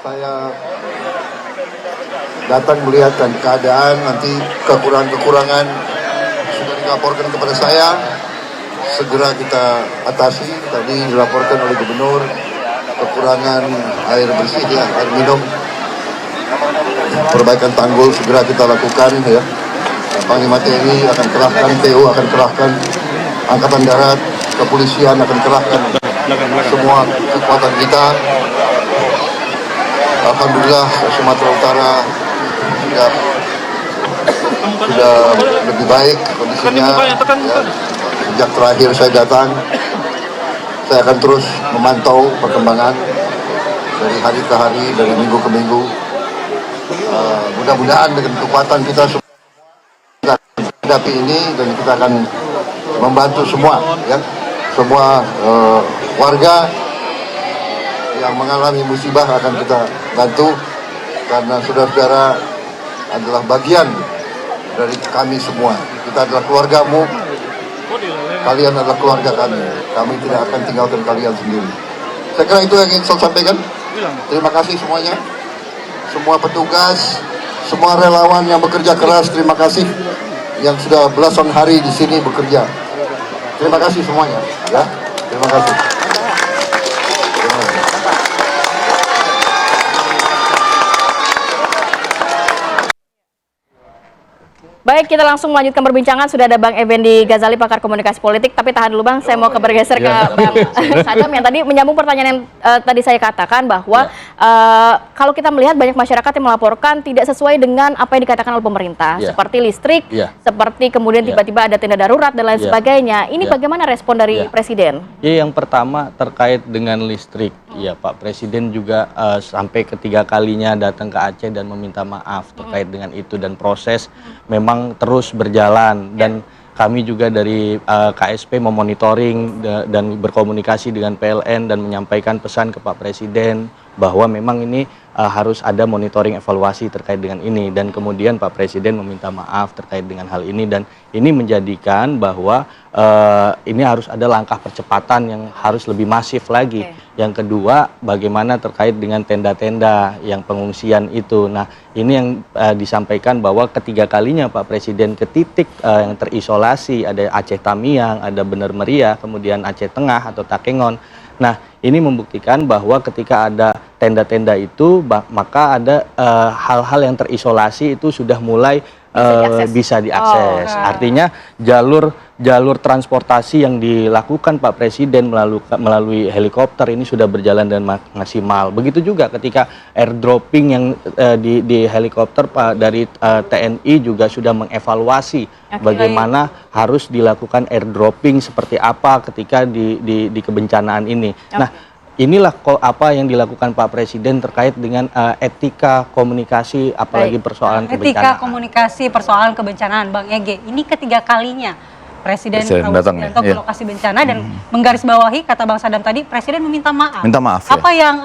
Saya datang melihatkan keadaan, nanti kekurangan-kekurangan sudah dilaporkan kepada saya, segera kita atasi. Tadi dilaporkan oleh gubernur kekurangan air bersih, ya, air minum, perbaikan tanggul segera kita lakukan, ya. Panglima TNI akan kerahkan, TU akan kerahkan, Angkatan Darat, kepolisian akan kerahkan semua kekuatan kita. Alhamdulillah Sumatera Utara sudah lebih baik kondisinya. Ya, sejak terakhir saya datang, saya akan terus memantau perkembangan dari hari ke hari, dari minggu ke minggu. Mudah-mudahan dengan kekuatan kita hadapi ini, dan kita akan membantu semua, ya, semua warga yang mengalami musibah akan kita bantu, karena saudara-saudara adalah bagian dari kami semua. Kita adalah keluargamu, kalian adalah keluarga kami. Kami tidak akan tinggalkan kalian sendiri. Saya kira itu yang ingin saya sampaikan. Terima kasih semuanya, semua petugas, semua relawan yang bekerja keras. Terima kasih yang sudah belasan hari di sini bekerja. Terima kasih semuanya, ya. Terima kasih. Baik, kita langsung melanjutkan perbincangan. Sudah ada Bang Effendi Ghazali, pakar komunikasi politik. Tapi tahan dulu Bang, saya mau bergeser ke Bang Sadam yang tadi menyambung pertanyaan yang tadi saya katakan bahwa kalau kita melihat banyak masyarakat yang melaporkan tidak sesuai dengan apa yang dikatakan oleh pemerintah, seperti listrik, seperti kemudian tiba-tiba ada tenda darurat dan lain sebagainya. Ini bagaimana respon dari Presiden? Yang pertama terkait dengan listrik. Ya, Pak Presiden juga sampai ketiga kalinya datang ke Aceh dan meminta maaf terkait dengan itu, dan proses memang terus berjalan, dan kami juga dari KSP memonitoring dan berkomunikasi dengan PLN dan menyampaikan pesan ke Pak Presiden bahwa memang ini harus ada monitoring evaluasi terkait dengan ini, dan kemudian Pak Presiden meminta maaf terkait dengan hal ini, dan ini menjadikan bahwa ini harus ada langkah percepatan yang harus lebih masif lagi. Yang kedua, bagaimana terkait dengan tenda-tenda yang pengungsian itu. Nah, ini yang disampaikan bahwa ketiga kalinya Pak Presiden ke titik yang terisolasi, ada Aceh Tamiang, ada Bener Meriah, kemudian Aceh Tengah atau Takengon. Nah, ini membuktikan bahwa ketika ada tenda-tenda itu, maka ada hal-hal yang terisolasi itu sudah mulai bisa diakses. Artinya jalur transportasi yang dilakukan Pak Presiden melalui helikopter ini sudah berjalan dengan maksimal. Begitu juga ketika airdropping yang di helikopter dari TNI juga sudah mengevaluasi bagaimana harus dilakukan airdropping seperti apa ketika di kebencanaan ini. Nah, inilah apa yang dilakukan Pak Presiden terkait dengan etika komunikasi, apalagi persoalan kebencanaan. Etika komunikasi persoalan kebencanaan, Bang Ege. Ini ketiga kalinya Presiden datang ke lokasi bencana dan menggarisbawahi kata Bang Sadam tadi, Presiden meminta maaf. Minta maaf. Apa yang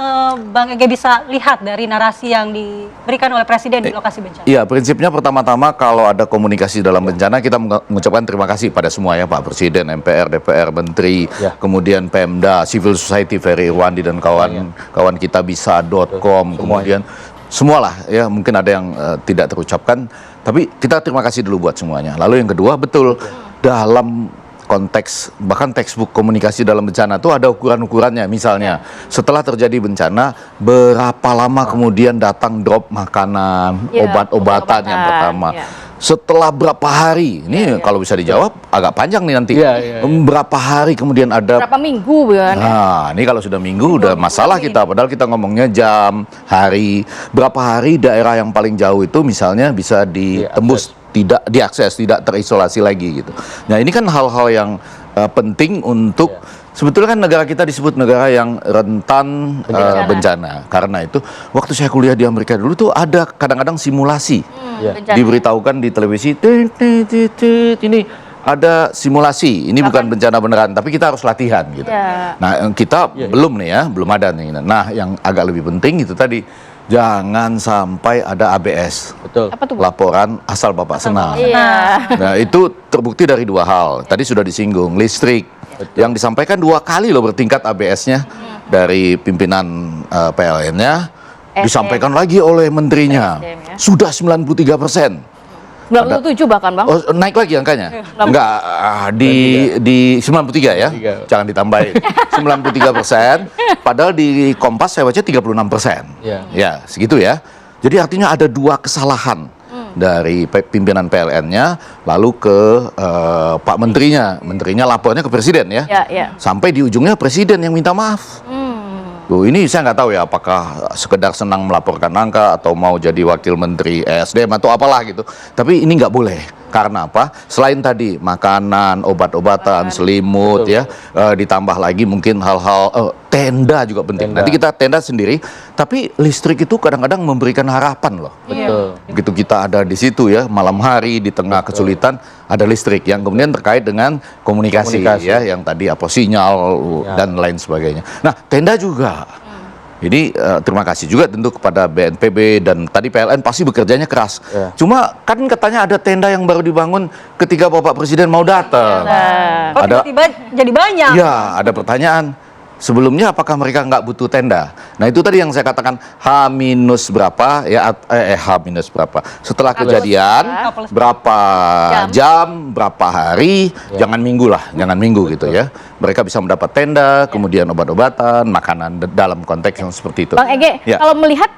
Bang Ege bisa lihat dari narasi yang diberikan oleh Presiden di lokasi bencana? Iya, prinsipnya pertama-tama kalau ada komunikasi dalam bencana, kita mengucapkan terima kasih pada semua, ya, Pak Presiden, MPR, DPR, Menteri, kemudian Pemda, Civil Society, Ferry Irwandi dan kawan-kawan kita bisa.com, kemudian semualah, ya, mungkin ada yang tidak terucapkan, tapi kita terima kasih dulu buat semuanya. Lalu yang kedua, betul, dalam konteks bahkan textbook komunikasi dalam bencana itu ada ukuran-ukurannya. Misalnya setelah terjadi bencana, berapa lama kemudian datang drop makanan, obat-obatan yang pertama. Setelah berapa hari, ini kalau bisa dijawab agak panjang nih nanti. Berapa hari kemudian ada, berapa minggu kan? Nah, ini kalau sudah minggu udah masalah kita, padahal kita ngomongnya jam, hari. Berapa hari daerah yang paling jauh itu misalnya bisa ditembus, tidak diakses, tidak terisolasi lagi gitu. Nah, ini kan hal-hal yang penting untuk sebetulnya kan negara kita disebut negara yang rentan bencana. Karena itu waktu saya kuliah di Amerika dulu tuh ada kadang-kadang simulasi. Diberitahukan di televisi, ini ada simulasi, ini bukan bencana beneran, tapi kita harus latihan gitu. Nah, kita belum nih, ya, belum ada nih. Nah, yang agak lebih penting itu tadi, jangan sampai ada ABS. Betul. Laporan asal Bapak senang. Nah, itu terbukti dari dua hal. Tadi sudah disinggung, listrik. Yang disampaikan 2 kali loh bertingkat ABS-nya dari pimpinan PLN-nya. Disampaikan lagi oleh menterinya. SDM, ya. Sudah 93%. 97 bahkan Bang. Oh, naik lagi angkanya? Enggak, di 93 ya? Jangan ditambahin. 93%, padahal di Kompas saya baca 36%. Ya, segitu ya. Jadi artinya ada 2 kesalahan dari pimpinan PLN-nya, lalu ke Pak Menterinya. Menterinya lapornya ke Presiden ya? Sampai di ujungnya Presiden yang minta maaf. Loh, ini saya nggak tahu ya apakah sekedar senang melaporkan angka atau mau jadi wakil menteri ESDM atau apalah gitu. Tapi ini nggak boleh. Karena apa? Selain tadi makanan, obat-obatan, selimut ya, ditambah lagi mungkin hal-hal tenda juga penting. Nanti kita tenda sendiri, tapi listrik itu kadang-kadang memberikan harapan loh. Betul. Begitu kita ada di situ ya, malam hari di tengah kesulitan ada listrik yang kemudian terkait dengan komunikasi. Ya, yang tadi apa sinyal dan lain sebagainya. Nah, tenda juga. Jadi terima kasih juga tentu kepada BNPB dan tadi PLN pasti bekerjanya keras. Cuma kan katanya ada tenda yang baru dibangun ketika Bapak Presiden mau datang. Kok tiba-tiba jadi banyak? Ya, ada pertanyaan. Sebelumnya apakah mereka nggak butuh tenda? Nah itu tadi yang saya katakan H minus berapa ya H minus berapa setelah kejadian berapa jam berapa hari jangan minggu gitu ya, mereka bisa mendapat tenda kemudian obat-obatan makanan dalam konteks yang seperti itu. Bang Ege, kalau melihat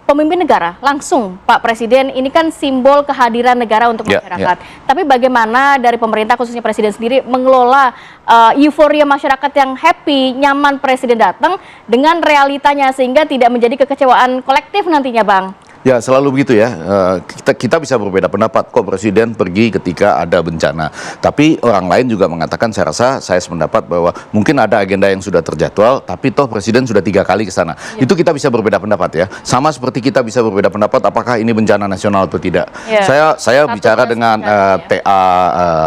pemimpin negara langsung Pak Presiden ini kan simbol kehadiran negara untuk masyarakat. Tapi bagaimana dari pemerintah khususnya Presiden sendiri mengelola euforia masyarakat yang happy, nyaman Presiden datang dengan realitanya sehingga tidak menjadi kekecewaan kolektif nantinya, Bang? Ya selalu begitu ya, kita bisa berbeda pendapat kok Presiden pergi ketika ada bencana. Tapi orang lain juga mengatakan, saya sependapat bahwa mungkin ada agenda yang sudah terjadwal, tapi toh Presiden sudah 3 kali ke sana. Itu kita bisa berbeda pendapat ya. Sama seperti kita bisa berbeda pendapat apakah ini bencana nasional atau tidak. Saya bicara dengan TA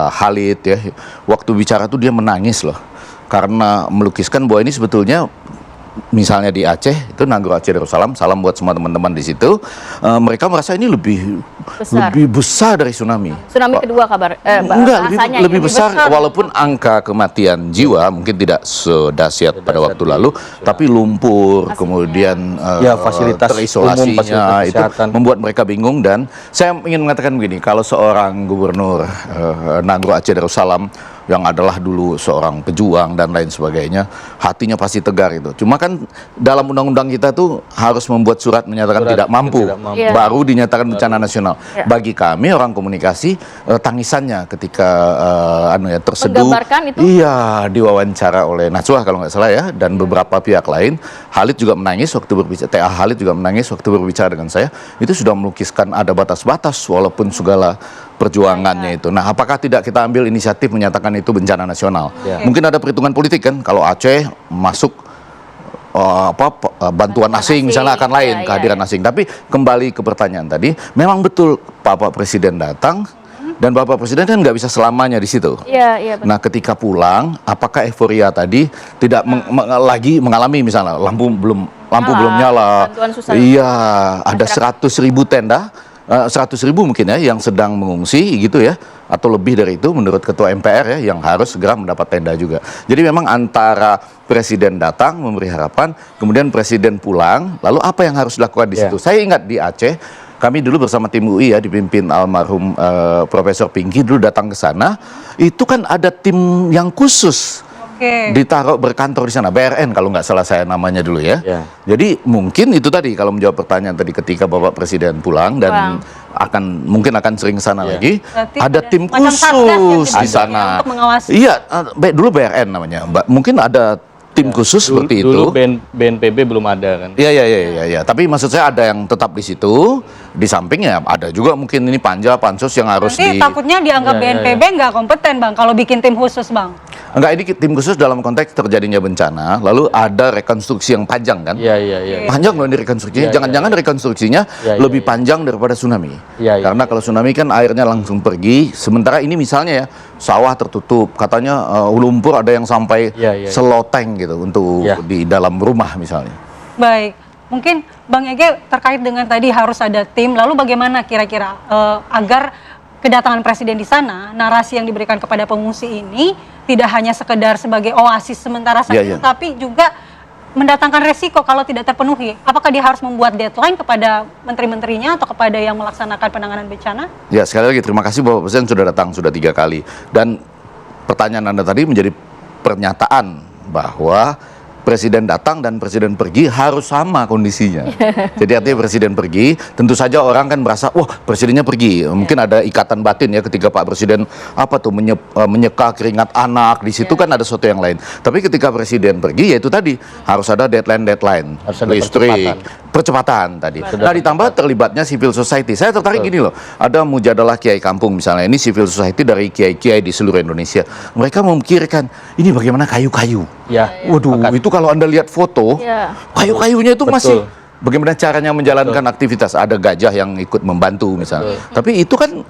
Khalid ya, waktu bicara tuh dia menangis loh. Karena melukiskan bahwa ini sebetulnya misalnya di Aceh itu Nagro Aceh Darussalam, salam buat semua teman-teman di situ. Mereka merasa ini lebih besar dari tsunami. Tsunami kedua kabar. Enggak, lebih besar walaupun angka kematian jiwa mungkin tidak sedahsyat pada waktu lalu, tapi lumpur kemudian fasilitas terisolasinya itu membuat mereka bingung. Dan saya ingin mengatakan begini, kalau seorang gubernur Nagro Aceh Darussalam yang adalah dulu seorang pejuang dan lain sebagainya, hatinya pasti tegar itu. Cuma kan dalam undang-undang kita tuh harus membuat surat menyatakan tidak mampu. Baru dinyatakan bencana nasional. Bagi kami orang komunikasi, tangisannya ketika terseduh, iya diwawancara oleh Najwa kalau nggak salah ya, dan beberapa pihak lain. Khalid juga menangis waktu berbicara, TA Khalid juga menangis waktu berbicara dengan saya. Itu sudah melukiskan ada batas-batas walaupun segala perjuangannya itu. Nah, apakah tidak kita ambil inisiatif menyatakan itu bencana nasional? Mungkin ada perhitungan politik kan, kalau Aceh masuk bantuan asing misalnya akan lain kehadiran asing. Tapi kembali ke pertanyaan tadi, memang betul Bapak Presiden datang dan Bapak Presiden kan nggak bisa selamanya di situ. Nah, ketika pulang, apakah euforia tadi tidak lagi mengalami misalnya lampu belum nyala? Iya, ada 100.000 tenda. 100.000 mungkin ya yang sedang mengungsi gitu ya, atau lebih dari itu menurut Ketua MPR ya, yang harus segera mendapat tenda juga. Jadi memang antara Presiden datang memberi harapan, kemudian Presiden pulang, lalu apa yang harus dilakukan di situ? Saya ingat di Aceh, kami dulu bersama tim UI ya, dipimpin almarhum Profesor Pinky dulu datang ke sana, itu kan ada tim yang khusus. Ditaruh berkantor di sana, BRN kalau nggak salah saya namanya dulu ya. Jadi mungkin itu tadi kalau menjawab pertanyaan tadi, ketika Bapak Presiden pulang dan mungkin akan sering ke sana lagi, ada tim khusus di sana. Iya, dulu BRN namanya, mungkin ada tim khusus seperti itu. Dulu BNPB belum ada kan? Iya. Tapi maksud saya ada yang tetap di situ, di sampingnya ada juga mungkin ini panja pansus yang harus nanti takutnya dianggap BNPB nggak kompeten, Bang, kalau bikin tim khusus, Bang. Enggak, ini tim khusus dalam konteks terjadinya bencana, lalu ada rekonstruksi yang panjang kan? Panjang loh ini rekonstruksinya. Jangan-jangan rekonstruksinya lebih panjang daripada tsunami. Karena kalau tsunami kan airnya langsung pergi, sementara ini misalnya ya sawah tertutup, katanya lumpur ada yang sampai seloteng gitu untuk di dalam rumah misalnya. Baik, mungkin Bang Ege terkait dengan tadi harus ada tim, lalu bagaimana kira-kira agar kedatangan Presiden di sana, narasi yang diberikan kepada pengungsi ini tidak hanya sekedar sebagai oasis sementara saja, tapi juga mendatangkan resiko kalau tidak terpenuhi. Apakah dia harus membuat deadline kepada menteri-menterinya atau kepada yang melaksanakan penanganan bencana? Ya, sekali lagi terima kasih Bapak Presiden sudah datang sudah 3 kali. Dan pertanyaan Anda tadi menjadi pernyataan bahwa Presiden datang dan Presiden pergi harus sama kondisinya. Jadi artinya Presiden pergi, tentu saja orang kan merasa, wah Presidennya pergi. Mungkin ada ikatan batin ya ketika Pak Presiden menyeka keringat anak, di situ kan ada sesuatu yang lain. Tapi ketika Presiden pergi, ya itu tadi harus ada deadline, Harus ada listrik, percepatan tadi. Nah ditambah terlibatnya civil society. Saya tertarik gini loh, ada mujadalah Kiai Kampung misalnya, ini civil society dari kiai-kiai di seluruh Indonesia. Mereka memikirkan, ini bagaimana kayu-kayu. Ya, Waduh, itu kalau Anda lihat foto, kayu-kayunya itu masih bagaimana caranya menjalankan aktivitas. Ada gajah yang ikut membantu misalnya. Tapi itu kan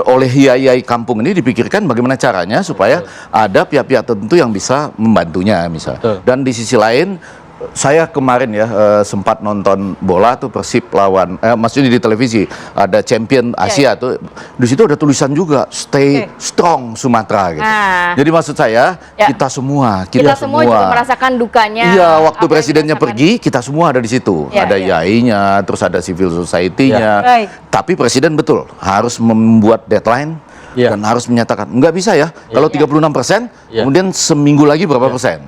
oleh kiai kampung ini dipikirkan bagaimana caranya supaya ada pihak-pihak tertentu yang bisa membantunya misalnya. Dan di sisi lain, saya kemarin ya sempat nonton bola tuh Persib lawan, maksudnya di televisi ada champion Asia tuh, di situ ada tulisan juga Stay Strong Sumatera gitu. Jadi maksud saya kita semua juga merasakan dukanya. Iya, waktu presidennya pergi kita semua ada di situ, ada yainya, terus ada civil society-nya. Tapi presiden betul harus membuat deadline. Dan harus menyatakan, nggak bisa ya, kalau 36%, kemudian seminggu lagi berapa persen.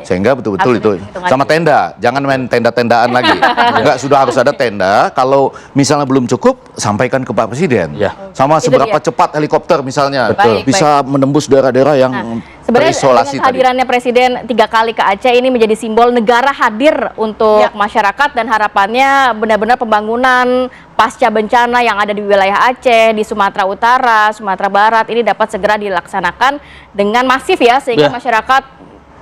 Sehingga betul-betul itu. Sama tenda, jangan main tenda-tendaan lagi. Nggak, sudah harus ada tenda, kalau misalnya belum cukup, sampaikan ke Pak Presiden. Sama seberapa cepat helikopter misalnya, bisa menembus daerah-daerah yang terisolasi dengan hadirannya Presiden 3 kali ke Aceh ini menjadi simbol negara hadir untuk masyarakat, dan harapannya benar-benar pembangunan pasca bencana yang ada di wilayah Aceh, di Sumatera Utara, Sumatera Barat ini dapat segera dilaksanakan dengan masif ya, sehingga masyarakat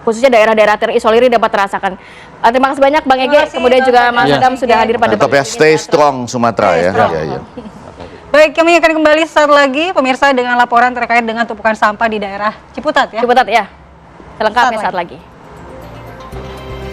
khususnya daerah-daerah terisolir dapat terasakan. Terima kasih banyak Bang Ege, kemudian juga Mas Adam sudah hadir pada Tetap ya, stay strong Sumatera ya. Baik, kami akan kembali saat lagi pemirsa dengan laporan terkait dengan tumpukan sampah di daerah Ciputat ya. Ciputat ya. Selengkapnya saat lagi.